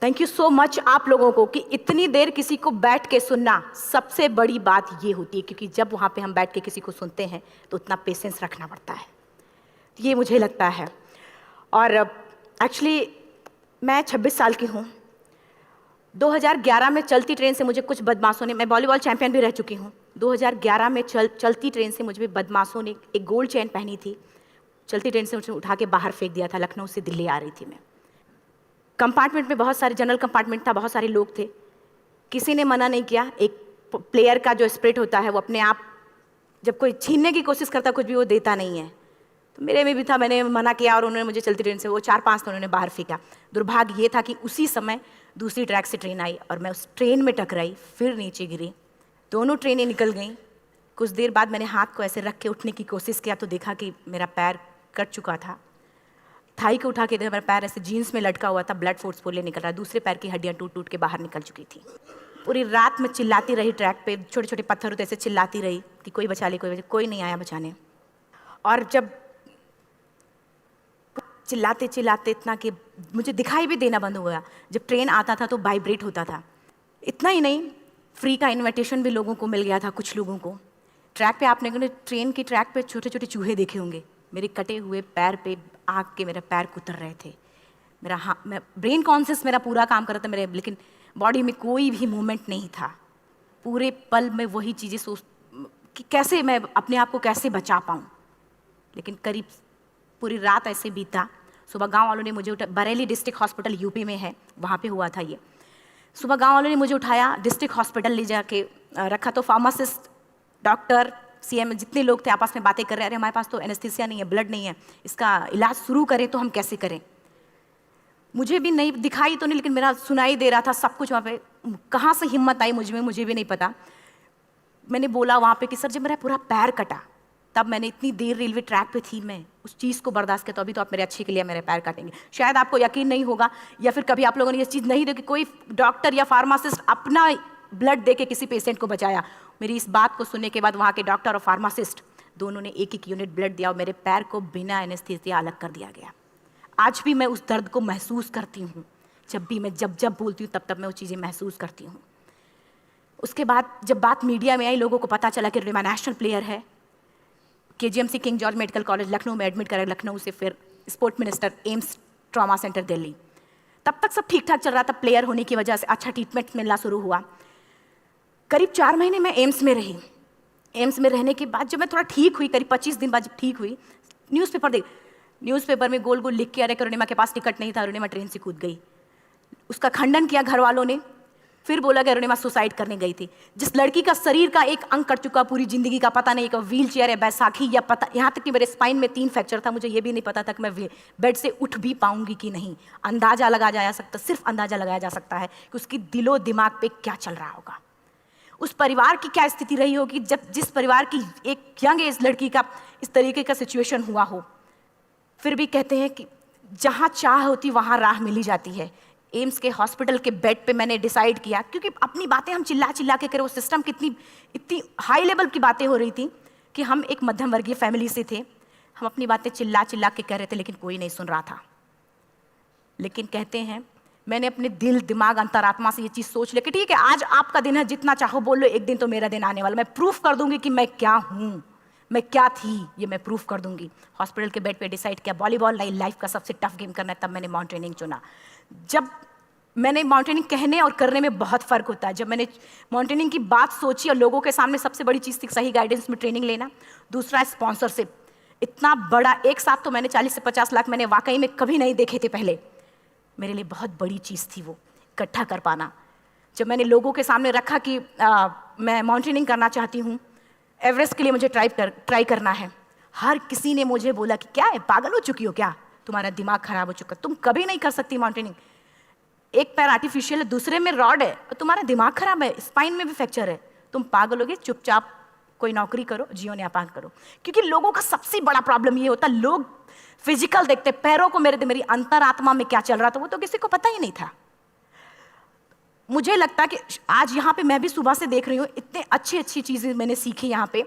Thank you so much आप लोगों को कि इतनी देर किसी को बैठ के सुनना सबसे बड़ी बात ये होती है, क्योंकि जब वहाँ पे हम बैठ के किसी को सुनते हैं तो उतना पेशेंस रखना पड़ता है, ये मुझे लगता है। और एक्चुअली मैं 26 साल की हूँ। 2011 में चलती ट्रेन से मुझे कुछ बदमाशों ने, मैं वॉलीबॉल चैंपियन भी रह चुकी हूँ, 2011 में चलती ट्रेन से मुझे बदमाशों ने एक गोल्ड चेन पहनी थी, चलती ट्रेन से मुझे उठा के बाहर फेंक दिया था। लखनऊ से दिल्ली आ रही थी मैं। कंपार्टमेंट में बहुत सारे, जनरल कंपार्टमेंट था, बहुत सारे लोग थे, किसी ने मना नहीं किया। एक प्लेयर का जो स्पिरिट होता है वो अपने आप, जब कोई छीनने की कोशिश करता कुछ भी वो देता नहीं है, तो मेरे में भी था, मैंने मना किया और उन्होंने मुझे चलती ट्रेन से वो 4-5 तो उन्होंने बाहर फेंका। दुर्भाग्य ये था कि उसी समय दूसरी ट्रैक से ट्रेन आई और मैं उस ट्रेन में टकराई, फिर नीचे गिरी, दोनों ट्रेनें निकल गईं। कुछ देर बाद मैंने हाथ को ऐसे रख के उठने की कोशिश किया तो देखा कि मेरा पैर कट चुका था। थाई को उठा के देखा, मेरा पैर ऐसे जीन्स में लटका हुआ था, ब्लड फोर्सफुली निकल रहा, दूसरे पैर की हड्डियाँ टूट टूट के बाहर निकल चुकी थी। पूरी रात में चिल्लाती रही ट्रैक पे, छोटे छोटे पत्थर होते ऐसे चिल्लाती रही कि कोई बचा ले, कोई नहीं आया बचाने। और जब चिल्लाते चिल्लाते इतना कि मुझे दिखाई भी देना बंद हो गया, जब ट्रेन आता था तो वाइब्रेट होता था। इतना ही नहीं, फ्री का इन्विटेशन भी लोगों को मिल गया था, कुछ लोगों को। ट्रैक पे आपने ट्रेन की ट्रैक पे छोटे छोटे चूहे देखे होंगे, मेरे कटे हुए पैर पे आग के मेरे पैर कुतर रहे थे। मेरा मैं ब्रेन कॉन्शियस मेरा पूरा काम कर रहा था मेरे, लेकिन बॉडी में कोई भी मूवमेंट नहीं था। पूरे पल में वही चीज़ें सोच कि कैसे मैं अपने आप को कैसे बचा पाऊँ। लेकिन करीब पूरी रात ऐसे बीता। सुबह गांव वालों ने मुझे बरेली डिस्ट्रिक्ट हॉस्पिटल यूपी में है, वहाँ पे हुआ था ये। सुबह गांव वालों ने मुझे उठाया, डिस्ट्रिक्ट हॉस्पिटल ले जाके रखा, तो फार्मासिस्ट, डॉक्टर, सीएम जितने लोग थे आपस में बातें कर रहे हैं, अरे हमारे पास तो एनेस्थीसिया नहीं है, ब्लड नहीं है, इसका इलाज शुरू करें तो हम कैसे करें। मुझे भी नहीं दिखाई तो नहीं, लेकिन मेरा सुनाई दे रहा था सब कुछ वहाँ पे। कहाँ से हिम्मत आई मुझे भी नहीं पता। मैंने बोला वहाँ पे कि सर जब मेरा पूरा पैर कटा, तब मैंने इतनी देर रेलवे ट्रैक पे थी, मैं उस चीज़ को बर्दाश्त किया, तो अभी तो आप मेरे अच्छे के लिए मेरे पैर काटेंगे। शायद आपको यकीन नहीं होगा, या फिर कभी आप लोगों ने ये चीज़ नहीं देखी, कोई डॉक्टर या फार्मासिस्ट अपना ब्लड दे के किसी पेशेंट को बचाया। मेरी इस बात को सुनने के बाद वहाँ के डॉक्टर और फार्मासिस्ट दोनों ने एक एक यूनिट ब्लड दिया और मेरे पैर को बिना एनेस्थीसिया अलग कर दिया गया। आज भी मैं उस दर्द को महसूस करती हूँ, जब भी मैं जब बोलती हूँ तब मैं वो चीज़ें महसूस करती हूँ। उसके बाद जब बात मीडिया में आई, लोगों को पता चला कि रिमा नेशनल प्लेयर है, KGMC king George medical college Lucknow में एडमिट करा, लखनऊ से फिर sport minister, AIIMS trauma centre Delhi. तब तक सब ठीक ठाक चल रहा था, प्लेयर होने की वजह से अच्छा ट्रीटमेंट मिलना शुरू हुआ। करीब 4 महीने मैं एम्स में रही। एम्स में रहने के बाद जब मैं थोड़ा ठीक हुई, करीब 25 दिन बाद जब ठीक हुई, न्यूज़पेपर में गोल गोल लिख के, अरे अरुणिमा के पास टिकट नहीं था, अरुणिमा ट्रेन से कूद गई। उसका खंडन किया घर वालों ने, फिर बोला कि अरुणिमा सुसाइड करने गई थी। जिस लड़की का शरीर का एक अंग कट चुका, पूरी जिंदगी का पता नहीं, व्हील चेयर है, बैसाखी या पता, यहाँ तक कि मेरे स्पाइन में 3 फ्रैक्चर था, मुझे ये भी नहीं पता था कि मैं बेड से उठ भी पाऊंगी कि नहीं। अंदाजा लगाया जा सकता, सिर्फ अंदाजा लगाया जा सकता है कि उसकी दिलो दिमाग पे क्या चल रहा होगा, उस परिवार की क्या स्थिति रही होगी, जब जिस परिवार की एक यंग एज लड़की का इस तरीके का सिचुएशन हुआ हो। फिर भी कहते हैं कि जहाँ चाह होती वहाँ राह मिली जाती है। एम्स के हॉस्पिटल के बेड पे मैंने डिसाइड किया, क्योंकि अपनी बातें हम चिल्ला चिल्ला के करें, वो सिस्टम कितनी इतनी हाई लेवल की बातें हो रही थी कि हम एक मध्यम वर्गीय फैमिली से थे, हम अपनी बातें चिल्ला चिल्ला के कह रहे थे, लेकिन कोई नहीं सुन रहा था। लेकिन कहते हैं मैंने अपने दिल, दिमाग, अंतरात्मा से ये चीज़ सोच ली कि ठीक है, आज आपका दिन है, जितना चाहो बोल लो, एक दिन तो मेरा दिन आने वाला, मैं प्रूफ कर दूंगी कि मैं क्या हूँ, मैं क्या थी, ये मैं प्रूफ कर दूंगी। हॉस्पिटल के बेड पे डिसाइड किया वॉलीबॉल लाइफ का सबसे टफ गेम करना है, तब मैंने माउंटेनिंग चुना। जब मैंने माउंटेनिंग कहने और करने में बहुत फ़र्क होता है। जब मैंने माउंटेनिंग की बात सोची और लोगों के सामने, सबसे बड़ी चीज़ थी सही गाइडेंस में ट्रेनिंग लेना, दूसरा स्पॉन्सरशिप। इतना बड़ा एक साथ तो मैंने 40 से 50 लाख मैंने वाकई में कभी नहीं देखे थे पहले। मेरे लिए बहुत बड़ी चीज़ थी वो इकट्ठा कर पाना। जब मैंने लोगों के सामने रखा कि मैं माउंटेनिंग करना चाहती हूँ, एवरेस्ट के लिए मुझे ट्राई करना है, हर किसी ने मुझे बोला कि क्या है, पागल हो चुकी हो क्या, तुम्हारा दिमाग खराब हो चुका, तुम कभी नहीं कर सकती माउंटेनिंग, एक पैर आर्टिफिशियल है, दूसरे में रॉड है, तुम्हारा दिमाग खराब है, स्पाइन में भी फ्रैक्चर है, तुम पागल हो गए, चुपचाप कोई नौकरी करो, जीवन यापन करो। क्योंकि लोगों का सबसे बड़ा प्रॉब्लम ये होता, लोग फिजिकल देखते, पैरों को मेरी अंतरात्मा में क्या चल रहा था वो तो किसी को पता ही नहीं था। मुझे लगता है कि आज यहाँ पे मैं भी सुबह से देख रही हूँ, इतने अच्छी चीज़ें मैंने सीखी यहाँ पे।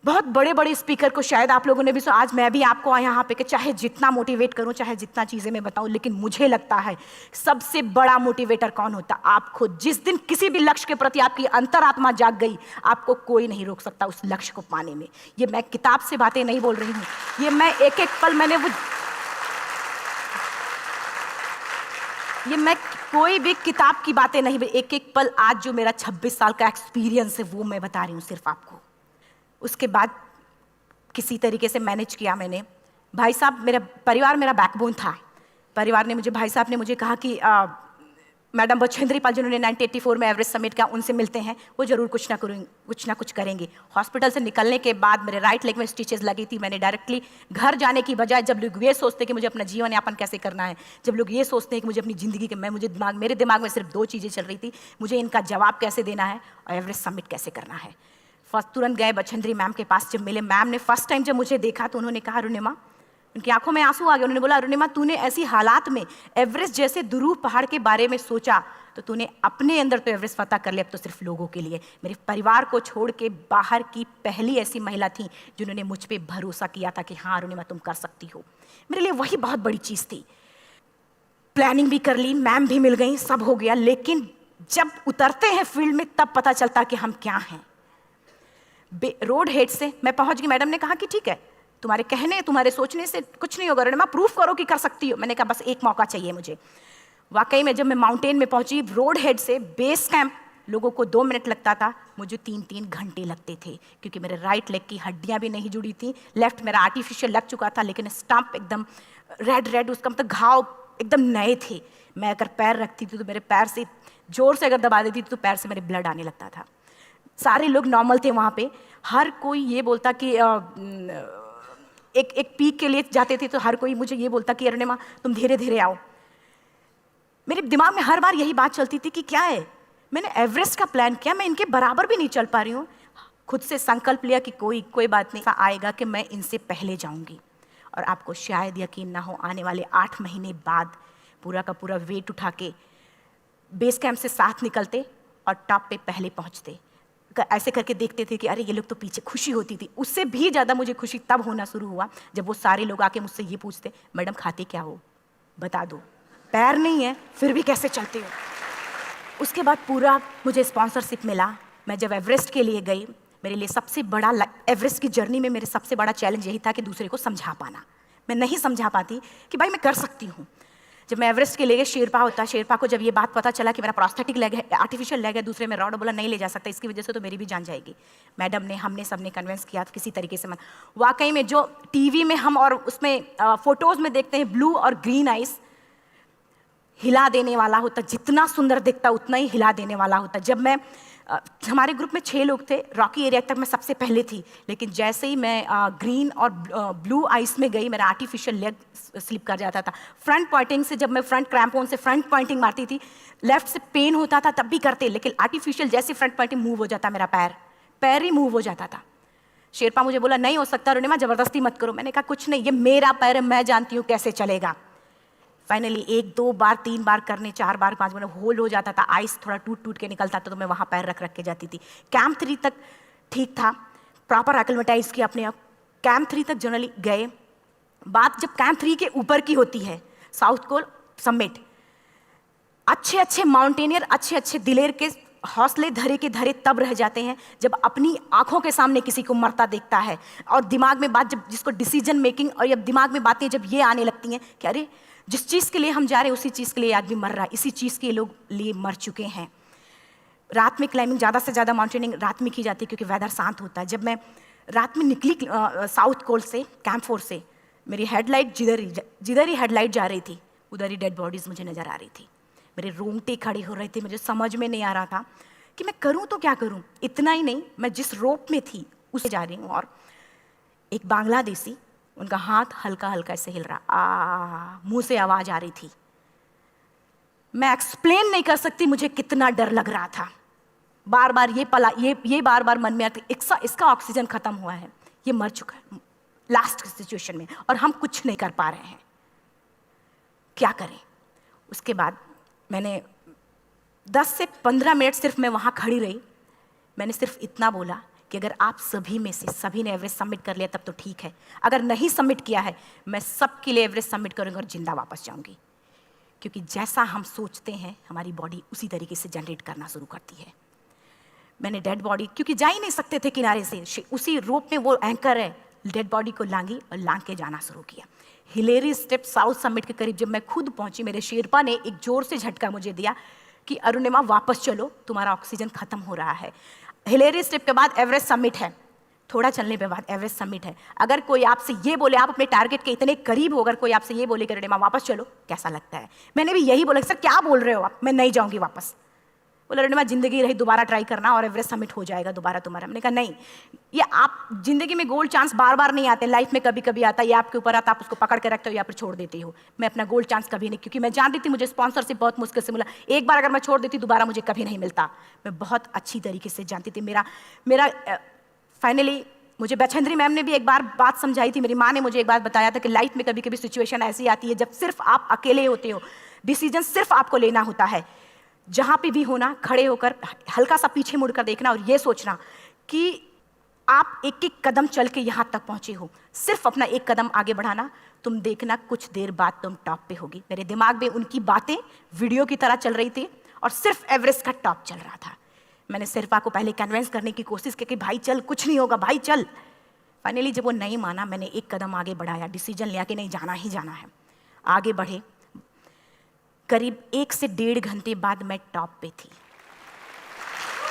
बहुत बड़े बड़े स्पीकर को शायद आप लोगों ने भी सुना, आज मैं भी आपको यहाँ पे कि चाहे जितना मोटिवेट करूँ, चाहे जितना चीज़ें मैं बताऊँ, लेकिन मुझे लगता है सबसे बड़ा मोटिवेटर कौन होता? आप खुद। जिस दिन किसी भी लक्ष्य के प्रति आपकी अंतरात्मा जाग गई, आपको कोई नहीं रोक सकता उस लक्ष्य को पाने में। ये मैं किताब से बातें नहीं बोल रही हूँ, ये मैं एक एक पल मैंने मैं कोई भी किताब की बातें नहीं, एक एक पल आज जो मेरा 26 साल का एक्सपीरियंस है वो मैं बता रही हूँ सिर्फ आपको। उसके बाद किसी तरीके से मैनेज किया मैंने। भाई साहब, मेरा परिवार मेरा बैकबोन था। परिवार ने मुझे, भाई साहब ने मुझे कहा कि मैडम बछेंद्री पाल जिन्होंने 1984 में एवरेस्ट समिट किया, उनसे मिलते हैं, वो जरूर कुछ ना कुछ करेंगे। हॉस्पिटल से निकलने के बाद मेरे राइट लेग में स्टिचेस लगी थी। मैंने डायरेक्टली घर जाने की बजाय, जब लोग ये सोचते हैं कि मुझे अपना जीवन यापन कैसे करना है, जब लोग ये सोचते हैं कि मुझे अपनी ज़िंदगी के, मेरे दिमाग में सिर्फ 2 चीज़ें चल रही थी, मुझे इनका जवाब कैसे देना है और एवरेस्ट समिट कैसे करना है। फर्स्ट तुरंत गए बछेंद्री मैम के पास। जब मिले, मैम ने फर्स्ट टाइम जब मुझे देखा तो उन्होंने कहा, अरुणिमा, उनकी आंखों में आंसू आ गए। उन्होंने बोला, अरुणिमा, तूने ऐसी हालात में एवरेस्ट जैसे दुरूह पहाड़ के बारे में सोचा तो तूने अपने अंदर तो एवरेस्ट फतह कर लिया, अब तो सिर्फ लोगों के लिए। मेरे परिवार को छोड़ के बाहर की पहली ऐसी महिला थी जिन्होंने मुझ पे भरोसा किया था कि हाँ अरुणिमा, तुम कर सकती हो। मेरे लिए वही बहुत बड़ी चीज़ थी। प्लानिंग भी कर ली, मैम भी मिल गई, सब हो गया, लेकिन जब उतरते हैं फील्ड में तब पता चलता कि हम क्या हैं। रोड हेड से मैं पहुंच गई। मैडम ने कहा कि ठीक है, तुम्हारे कहने, तुम्हारे सोचने से कुछ नहीं होगा अरुणिमा, प्रूफ करो कि कर सकती हो। मैंने कहा बस एक मौका चाहिए मुझे। वाकई में जब मैं माउंटेन में पहुंची, रोड हेड से बेस कैंप लोगों को 2 मिनट लगता था, मुझे 3-3 घंटे लगते थे, क्योंकि मेरे राइट लेग की हड्डियां भी नहीं जुड़ी थी। लेफ्ट मेरा आर्टिफिशियल लग चुका था, लेकिन स्टंप एकदम रेड, उसका मतलब घाव एकदम नए थे। मैं अगर पैर रखती थी तो मेरे पैर से जोर से अगर दबा देती थी तो पैर से मेरे ब्लड आने लगता था। सारे लोग नॉर्मल थे वहाँ पे। हर कोई ये बोलता कि एक पीक के लिए जाते थे तो हर कोई मुझे ये बोलता कि अरुणिमा, तुम धीरे धीरे आओ। मेरे दिमाग में हर बार यही बात चलती थी कि क्या है, मैंने एवरेस्ट का प्लान किया, मैं इनके बराबर भी नहीं चल पा रही हूँ। खुद से संकल्प लिया कि कोई बात नहीं, ऐसा आएगा कि मैं इनसे पहले जाऊंगी। और आपको शायद यकीन ना हो, आने वाले 8 महीने बाद पूरा का पूरा वेट उठा के बेस कैंप से साथ निकलते और टॉप पे पहले पहुंचते। ऐसे करके देखते थे कि अरे ये लोग तो पीछे। खुशी होती थी। उससे भी ज़्यादा मुझे खुशी तब होना शुरू हुआ जब वो सारे लोग आके मुझसे ये पूछते, मैडम खाते क्या हो, बता दो, पैर नहीं है फिर भी कैसे चलते हो। उसके बाद पूरा मुझे स्पॉन्सरशिप मिला। मैं जब एवरेस्ट के लिए गई, मेरे लिए सबसे बड़ा, एवरेस्ट की जर्नी में मेरे सबसे बड़ा चैलेंज यही था कि दूसरे को समझा पाना। मैं नहीं समझा पाती कि भाई मैं कर सकती हूँ। जब मैं एवरेस्ट के लिए गई, शेरपा होता, शेरपा को जब ये बात पता चला कि मेरा प्रोस्थेटिक लेग है, आर्टिफिशियल लेग है, दूसरे में रॉड, बोला नहीं ले जा सकता, इसकी वजह से तो मेरी भी जान जाएगी। मैडम ने, हमने सबने कन्विंस किया किसी तरीके से। वाकई में जो टीवी में हम और उसमें फोटोज़ में देखते हैं ब्लू और ग्रीन आइस, हिला देने वाला होता, जितना सुंदर दिखता उतना ही हिला देने वाला होता। जब मैं हमारे ग्रुप में 6 लोग थे, रॉकी एरिया तक मैं सबसे पहले थी, लेकिन जैसे ही मैं ग्रीन और ब्लू आइस में गई, मेरा आर्टिफिशियल लेग स्लिप कर जाता था। फ्रंट पॉइंटिंग से जब मैं फ्रंट क्रैम्पोन से फ्रंट पॉइंटिंग मारती थी, लेफ्ट से पेन होता था तब भी करते, लेकिन आर्टिफिशियल जैसे फ्रंट पॉइंटिंग मूव हो जाता, मेरा पैर ही मूव हो जाता था। शेरपा मुझे बोला नहीं हो सकता अरुणिमा, जबरदस्ती मत करो। मैंने कहा कुछ नहीं, ये मेरा पैर है, मैं जानती हूँ कैसे चलेगा। फाइनली 1, 2 बार, 3 बार करने, 4 बार, 5 बार होल हो जाता था। आइस थोड़ा टूट के निकलता था तो मैं वहाँ पैर रख के जाती थी। कैंप 3 तक ठीक था, प्रॉपर एक्लिमेटाइज किया अपने आप। कैंप 3 तक जनरली गए। बात जब कैंप 3 के ऊपर की होती है, साउथ कोल समिट, अच्छे माउंटेनियर, अच्छे दिलेर के हौसले धरे के धरे तब रह जाते हैं जब अपनी आंखों के सामने किसी को मरता देखता है। और दिमाग में बात, जब जिसको डिसीजन मेकिंग, और जब दिमाग में बातें जब ये आने लगती हैं कि अरे जिस चीज़ के लिए हम जा रहे हैं उसी चीज़ के लिए आदमी मर रहा है, इसी चीज़ के लोग लिए मर चुके हैं। रात में क्लाइंबिंग, ज़्यादा से ज़्यादा माउंटेनिंग रात में की जाती है क्योंकि वेदर शांत होता है। जब मैं रात में निकली साउथ कोल से, कैंप 4 से, मेरी हेडलाइट जिधर ही हेडलाइट जा रही थी उधर ही डेड बॉडीज़ मुझे नज़र आ रही थी। मेरे रोंगटे खड़े हो रहे थे, मुझे समझ में नहीं आ रहा था कि मैं करूँ तो क्या करूँ। इतना ही नहीं, मैं जिस रोप में थी उसे जा रही हूँ और एक बांग्लादेशी, उनका हाथ हल्का ऐसे हिल रहा, मुंह से आवाज आ रही थी। मैं एक्सप्लेन नहीं कर सकती मुझे कितना डर लग रहा था। बार बार ये बार बार मन में आती, इसका ऑक्सीजन खत्म हुआ है, ये मर चुका है लास्ट सिचुएशन में, और हम कुछ नहीं कर पा रहे हैं, क्या करें। उसके बाद मैंने 10 से 15 मिनट सिर्फ मैं वहाँ खड़ी रही। मैंने सिर्फ इतना बोला कि अगर आप सभी में से सभी ने एवरेस्ट सबमिट कर लिया तब तो ठीक है, अगर नहीं सबमिट किया है मैं सबके लिए एवरेस्ट सबमिट करूँगी और जिंदा वापस जाऊँगी। क्योंकि जैसा हम सोचते हैं हमारी बॉडी उसी तरीके से जनरेट करना शुरू करती है। मैंने डेड बॉडी, क्योंकि जा ही नहीं सकते थे किनारे से, उसी रोप में वो एंकर है, डेड बॉडी को लांगी और लांग के जाना शुरू किया। हिलेरी स्टेप साउथ समिट के करीब जब मैं खुद पहुंची, मेरे शेरपा ने एक जोर से झटका मुझे दिया कि अरुणिमा वापस चलो, तुम्हारा ऑक्सीजन खत्म हो रहा है। हिलेरी स्टेप के बाद एवरेस्ट समिट है, थोड़ा चलने के बाद एवरेस्ट समिट है। अगर कोई आपसे ये बोले, आप अपने टारगेट के इतने करीब हो, अगर कोई आपसे ये बोले कि अरुणिमा वापस चलो, कैसा लगता है? मैंने भी यही बोला, सर क्या बोल रहे हो आप, मैं नहीं जाऊंगी वापस। बोला अरुणिमा जिंदगी रही, दोबारा ट्राई करना और एवरेस्ट समिट हो जाएगा दोबारा तुम्हारा। मैंने कहा नहीं, ये आप जिंदगी में गोल्ड चांस बार बार नहीं आते, लाइफ में कभी कभी आता है, ये आपके ऊपर आता, आप उसको पकड़ के रखते हो या फिर छोड़ देते हो। मैं अपना गोल्ड चांस कभी नहीं, क्योंकि मैं जानती थी मुझे स्पॉन्सरशिप बहुत मुश्किल से मिला, एक बार अगर मैं छोड़ देती दोबारा मुझे कभी नहीं मिलता। मैं बहुत अच्छी तरीके से जानती थी। मेरा फाइनली मुझे बछेंद्री मैम ने भी एक बार बात समझाई थी, मेरी माँ ने मुझे एक बात बताया था कि लाइफ में कभी कभी सिचुएशन ऐसी आती है जब सिर्फ आप अकेले होते हो, डिसीजन सिर्फ आपको लेना होता है। जहाँ पे भी होना, खड़े होकर हल्का सा पीछे मुड़कर देखना और ये सोचना कि आप एक एक कदम चल के यहाँ तक पहुँचे हो, सिर्फ अपना एक कदम आगे बढ़ाना, तुम देखना कुछ देर बाद तुम टॉप पे होगी। मेरे दिमाग में उनकी बातें वीडियो की तरह चल रही थी और सिर्फ एवरेस्ट का टॉप चल रहा था। मैंने शेरपा को पहले कन्विंस करने की कोशिश की कि भाई चल, कुछ नहीं होगा भाई चल। फाइनली जब वो नहीं माना, मैंने एक कदम आगे बढ़ाया, डिसीजन लिया कि नहीं जाना ही जाना है। आगे बढ़े, करीब 1 से 1.5 घंटे बाद मैं टॉप पे थी।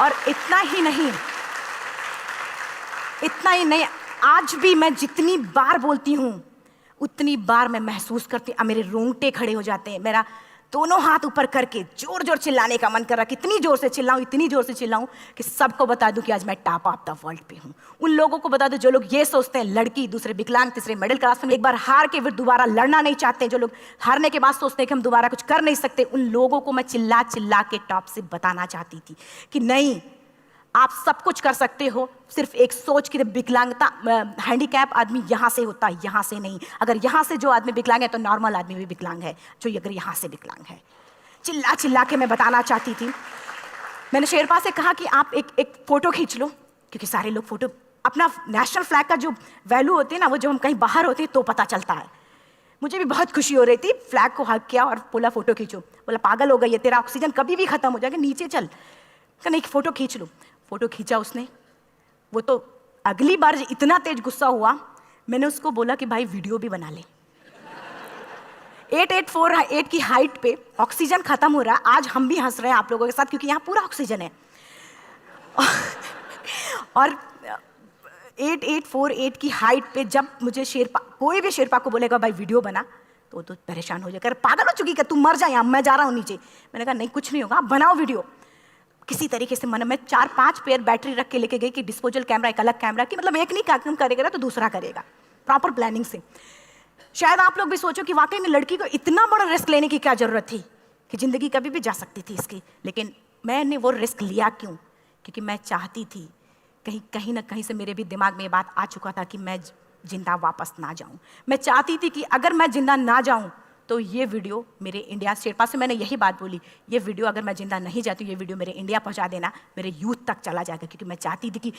और इतना ही नहीं, आज भी मैं जितनी बार बोलती हूँ उतनी बार मैं महसूस करती हूँ, मेरे रोंगटे खड़े हो जाते हैं, मेरा दोनों हाथ ऊपर करके जोर जोर चिल्लाने का मन कर रहा, कितनी जोर से चिल्लाऊं, इतनी जोर से चिल्लाऊं कि सबको बता दूं कि आज मैं टॉप ऑफ द वर्ल्ड पे हूं। उन लोगों को बता दूं जो लोग ये सोचते हैं लड़की, दूसरे विकलांग, तीसरे मिडिल क्लास में, एक बार हार के फिर दोबारा लड़ना नहीं चाहते, जो लोग हारने के बाद सोचते हैं कि हम दोबारा कुछ कर नहीं सकते, उन लोगों को मैं चिल्ला चिल्ला के टॉप से बताना चाहती थी कि नहीं, आप सब कुछ कर सकते हो, सिर्फ एक सोच की विकलांगता, हैंडीकैप आदमी यहाँ से होता है, यहाँ से नहीं। अगर यहाँ से जो आदमी विकलांग है तो नॉर्मल आदमी भी विकलांग है, जो अगर यहाँ से विकलांग है। चिल्ला चिल्ला के मैं बताना चाहती थी। मैंने शेरपा से कहा कि आप एक फोटो खींच लो, क्योंकि सारे लोग फोटो, अपना नेशनल फ्लैग का जो वैल्यू होती है ना, वो जो हम कहीं बाहर होते हैं तो पता चलता है। मुझे भी बहुत खुशी हो रही थी, फ्लैग को हग किया और बोला फोटो खींचो। बोला पागल हो गई है, तेरा ऑक्सीजन कभी भी खत्म हो जाएगा, नीचे चल। नहीं, फोटो खींच लो। फोटो खींचा उसने। वो तो अगली बार इतना तेज गुस्सा हुआ, मैंने उसको बोला कि भाई वीडियो भी बना ले। 8848 की हाइट पे ऑक्सीजन खत्म हो रहा है, आज हम भी हंस रहे हैं आप लोगों के साथ क्योंकि यहाँ पूरा ऑक्सीजन है। और 8848 की हाइट पे जब मुझे शेरपा, कोई भी शेरपा को बोलेगा भाई वीडियो बना, तो परेशान हो जाएगा, पागल हो चुकी क्या, तू मर जा यहाँ, मैं जा रहा हूँ नीचे। मैंने कहा नहीं कुछ नहीं होगा, आप बनाओ वीडियो। किसी तरीके से मैं 4-5 पेयर बैटरी रख के लेके गई कि डिस्पोजल कैमरा, एक अलग कैमरा, कि मतलब एक नहीं काम करेगा तो दूसरा करेगा, प्रॉपर प्लानिंग से। शायद आप लोग भी सोचो कि वाकई में लड़की को इतना बड़ा रिस्क लेने की क्या जरूरत थी, कि जिंदगी कभी भी जा सकती थी इसकी, लेकिन मैंने वो रिस्क लिया क्यों? क्योंकि मैं चाहती थी, कहीं ना कहीं से मेरे भी दिमाग में ये बात आ चुका था कि मैं जिंदा वापस ना जाऊं। मैं चाहती थी कि अगर मैं जिंदा ना जाऊं तो ये वीडियो मेरे इंडिया, शेरपा से मैंने यही बात बोली, ये वीडियो अगर मैं जिंदा नहीं जाती, ये वीडियो मेरे इंडिया पहुंचा देना, मेरे यूथ तक चला जाएगा। क्योंकि मैं चाहती थी कि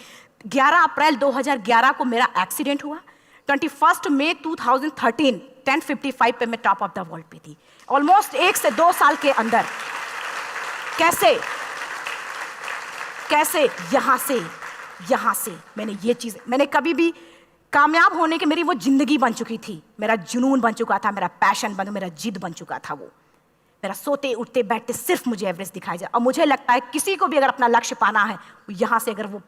11 अप्रैल 2011 को मेरा एक्सीडेंट हुआ, 21 मई 2013 10:55 पे मैं टॉप ऑफ द वर्ल्ड पे थी। ऑलमोस्ट 1 से 2 साल के अंदर कैसे यहाँ से मैंने ये चीज़, मैंने कभी भी कामयाब होने की मेरी वो जिंदगी बन चुकी थी, मेरा जुनून बन चुका था, मेरा पैशन बन, मेरा जिद बन चुका था। वो मेरा सोते उठते बैठते सिर्फ मुझे एवरेस्ट दिखाई जाए। और मुझे लगता है किसी को भी अगर अपना लक्ष्य पाना है, यहाँ से अगर वो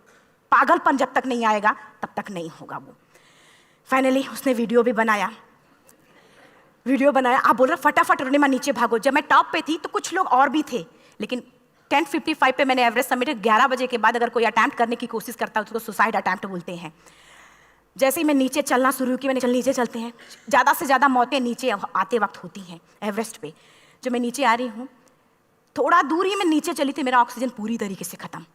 पागलपन जब तक नहीं आएगा तब तक नहीं होगा। वो फाइनली उसने वीडियो भी बनाया। आप बोल रहे फटाफट अरुणिमा नीचे भागो। जब मैं टॉप पे थी तो कुछ लोग और भी थे, लेकिन 10:55 पे मैंने एवरेस्ट समिट, 11 बजे के बाद अगर कोई अटैम्प्ट करने की कोशिश करता है उसको सुसाइड अटैम्प्ट बोलते हैं। जैसे ही मैं नीचे चलना शुरू की, मैंने चल नीचे चलते हैं, ज़्यादा से ज़्यादा मौतें नीचे आते वक्त होती हैं एवरेस्ट पे। जब मैं नीचे आ रही हूँ, थोड़ा दूर ही मैं नीचे चली थी, मेरा ऑक्सीजन पूरी तरीके से ख़त्म।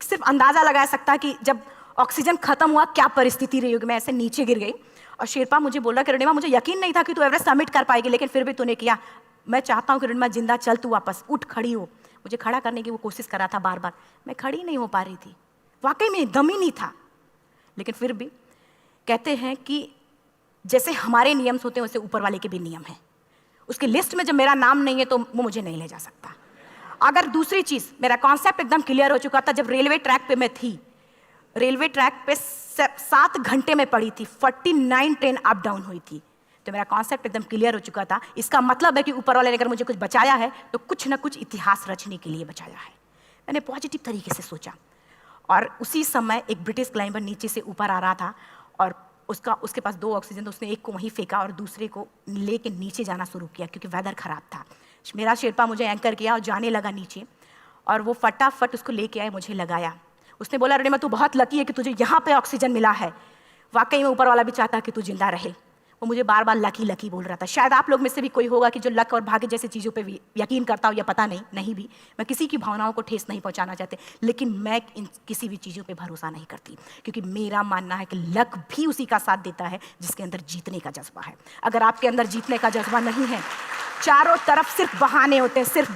सिर्फ अंदाज़ा लगाया सकता है कि जब ऑक्सीजन खत्म हुआ क्या परिस्थिति रही होगी। मैं ऐसे नीचे गिर गई और शेरपा मुझे बोला कि अरुणिमा, मुझे यकीन नहीं था कि तू एवरेस्ट समिट कर पाएगी, लेकिन फिर भी तूने किया। मैं चाहता हूँ कि अरुणिमा जिंदा चल, तू वापस उठ, खड़ी हो। मुझे खड़ा करने की वो कोशिश कर रहा था बार बार, मैं खड़ी नहीं हो पा रही थी, वाकई में दम ही नहीं था। लेकिन फिर भी कहते हैं कि जैसे हमारे नियम होते हैं वैसे ऊपर वाले के भी नियम हैं। उसकी लिस्ट में जब मेरा नाम नहीं है तो वो मुझे नहीं ले जा सकता। अगर दूसरी चीज़, मेरा कॉन्सेप्ट एकदम क्लियर हो चुका था। जब रेलवे ट्रैक पे मैं थी, रेलवे ट्रैक पे 7 घंटे में पड़ी थी, 49 ट्रेन अप डाउन हुई थी, तो मेरा कॉन्सेप्ट एकदम क्लियर हो चुका था। इसका मतलब है कि ऊपर वाले ने अगर मुझे कुछ बचाया है तो कुछ ना कुछ इतिहास रचने के लिए बचाया है। मैंने पॉजिटिव तरीके से सोचा। और उसी समय एक ब्रिटिश क्लाइंबर नीचे से ऊपर आ रहा था और उसके पास 2 ऑक्सीजन, तो उसने एक को वहीं फेंका और दूसरे को लेके नीचे जाना शुरू किया क्योंकि वेदर ख़राब था। मेरा शेरपा मुझे एंकर किया और जाने लगा नीचे, और वो फटाफट उसको लेके आए, मुझे लगाया। उसने बोला, अरुणिमा तू बहुत लकी है कि तुझे यहाँ पे ऑक्सीजन मिला है, वाकई में ऊपर वाला भी चाहता है कि तू जिंदा रहे। वो मुझे बार बार लकी लकी बोल रहा था। शायद आप लोग में से भी कोई होगा कि जो लक और भाग्य जैसी चीज़ों पे यकीन करता हो, या पता नहीं भी। मैं किसी की भावनाओं को ठेस नहीं पहुंचाना चाहती, लेकिन मैं इन किसी भी चीज़ों पे भरोसा नहीं करती, क्योंकि मेरा मानना है कि लक भी उसी का साथ देता है जिसके अंदर जीतने का जज्बा है। अगर आपके अंदर जीतने का जज्बा नहीं है, चारों तरफ सिर्फ बहाने होते हैं, सिर्फ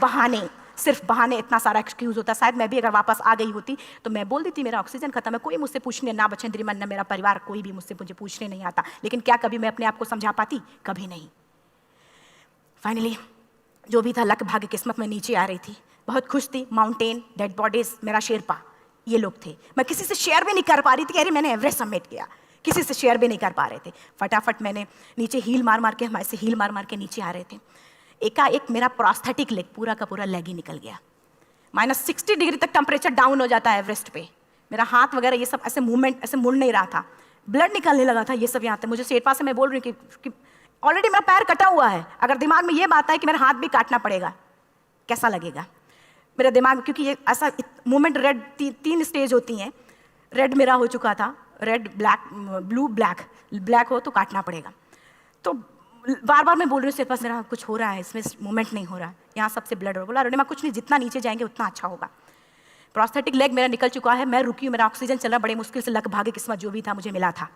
बहाने, इतना सारा एक्सक्यूज होता है। शायद मैं भी अगर वापस आ गई होती तो मैं बोल देती मेरा ऑक्सीजन खत्म है, कोई मुझसे पूछने, ना बचेंद्री मन, ना मेरा परिवार, कोई भी मुझे पूछने नहीं आता। लेकिन क्या कभी मैं अपने आप को समझा पाती? कभी नहीं। फाइनली जो भी था, लक भाग्य किस्मत में नीचे आ रही थी, बहुत खुश थी। माउंटेन, डेड बॉडीज, मेरा शेरपा, ये लोग थे। मैं किसी से शेयर भी नहीं कर पा रही थी, अरे मैंने एवरेस्ट सबमिट किया, किसी से शेयर भी नहीं कर पा रहे थे। फटाफट मैंने नीचे हील मार मार के, हमारे से हील मार मार के नीचे आ रहे थे। एकाएक मेरा प्रोस्थेटिक लेग, पूरा का पूरा लेग ही निकल गया। -60 डिग्री तक टेम्परेचर डाउन हो जाता है एवरेस्ट पे। मेरा हाथ वगैरह ये सब ऐसे मूवमेंट, ऐसे मुड़ नहीं रहा था, ब्लड निकलने लगा था, ये सब यहाँ तक। मुझे शेरपा से मैं बोल रही हूँ कि ऑलरेडी मेरा पैर कटा हुआ है, अगर दिमाग में ये बात है कि मेरा हाथ भी काटना पड़ेगा, कैसा लगेगा मेरा दिमाग? क्योंकि ये ऐसा मूवमेंट, रेड 3 स्टेज होती हैं, रेड मेरा हो चुका था, रेड, ब्लैक, ब्लू, ब्लैक हो तो काटना पड़ेगा। तो बार बार मैं बोल रही हूँ, सिर्फ पास मेरा कुछ हो रहा है, इसमें मूवमेंट नहीं हो रहा है, यहाँ सबसे ब्लड हो। बोला, अरुणिमा कुछ नहीं, जितना नीचे जाएंगे उतना अच्छा होगा। प्रोस्थेटिक लेग मेरा निकल चुका है, मैं रुकी हूँ, मेरा ऑक्सीजन चल रहा, बड़े मुश्किल से लक भाग्य किस्मत जो भी था मुझे मिला था।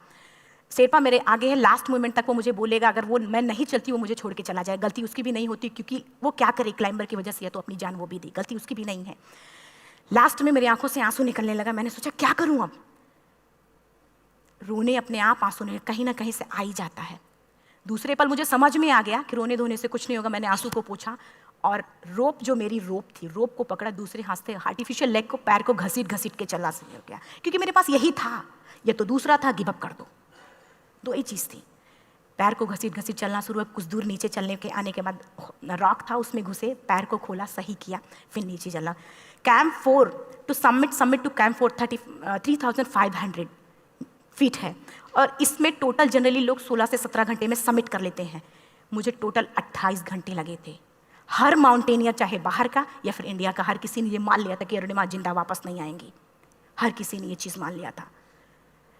शेरपा मेरे आगे है, लास्ट मोमेंट तक वो मुझे बोलेगा, अगर वो मैं नहीं चलती वो मुझे छोड़ के चला जाए। गलती उसकी भी नहीं होती, क्योंकि वो क्या करे, क्लाइंबर की वजह से या तो अपनी जान वो भी दी, गलती उसकी भी नहीं है। लास्ट में मेरी आंखों से आंसू निकलने लगा। मैंने सोचा क्या करूँ अब? रोने अपने आप आंसू कहीं ना कहीं से आ ही जाता है। दूसरे पल मुझे समझ में आ गया कि रोने धोने से कुछ नहीं होगा। मैंने आंसू को पोंछा और रोप, जो मेरी रोप थी, रोप को पकड़ा, दूसरे हाथ से आर्टिफिशियल लेग को, पैर को घसीट घसीट के चला से हो गया, क्योंकि मेरे पास यही था, या तो दूसरा था गिव अप कर दो ही चीज़ थी। पैर को घसीट घसीट चलना शुरू हुआ। कुछ दूर नीचे चलने के आने के बाद रॉक था, उसमें घुसे, पैर को खोला, सही किया, फिर नीचे चला। Camp 4 to summit to camp 4 3500 feet है, और इसमें टोटल जनरली लोग 16 से 17 घंटे में समिट कर लेते हैं। मुझे टोटल 28 घंटे लगे थे। हर माउंटेनियर, चाहे बाहर का या फिर इंडिया का, हर किसी ने ये मान लिया था कि अरुणिमा जिंदा वापस नहीं आएंगी। हर किसी ने ये चीज़ मान लिया था।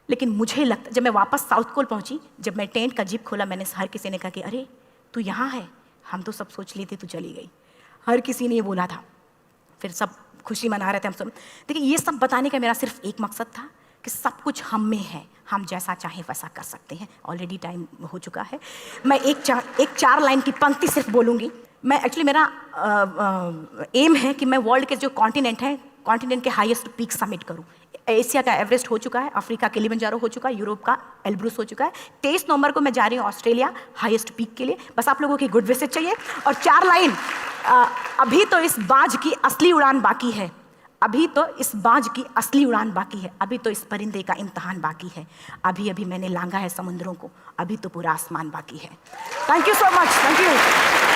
लेकिन मुझे लगता, जब मैं वापस साउथ कोल पहुंची, जब मैं टेंट का जिप खोला, मैंने हर किसी ने कहा कि अरे तू यहाँ है, हम तो सब सोच लिए थे तू चली गई। हर किसी ने ये बोला था। फिर सब खुशी मना रहे थे हम सब। देखिए, ये सब बताने का मेरा सिर्फ एक मकसद था कि सब कुछ हम में है, हम जैसा चाहें वैसा कर सकते हैं। ऑलरेडी टाइम हो चुका है। मैं एक 4 लाइन की पंक्ति सिर्फ बोलूँगी। मैं एक्चुअली, मेरा एम है कि मैं वर्ल्ड के जो कॉन्टिनेंट हैं, कॉन्टिनेंट के हाईएस्ट पीक समिट करूँ। एशिया का एवरेस्ट हो चुका है, अफ्रीका किलिमंजारो हो चुका है, यूरोप का एल्ब्रूस हो चुका है। 23 नवंबर को मैं जा रही हूँ ऑस्ट्रेलिया हाईएस्ट पीक के लिए। बस आप लोगों की गुड विशेस चाहिए। और 4 लाइन, अभी तो इस बाज की असली उड़ान बाकी है, अभी तो इस बाज की असली उड़ान बाकी है, अभी तो इस परिंदे का इम्तहान बाकी है, अभी अभी मैंने लांघा है समुद्रों को, अभी तो पूरा आसमान बाकी है। Thank you so much, thank you.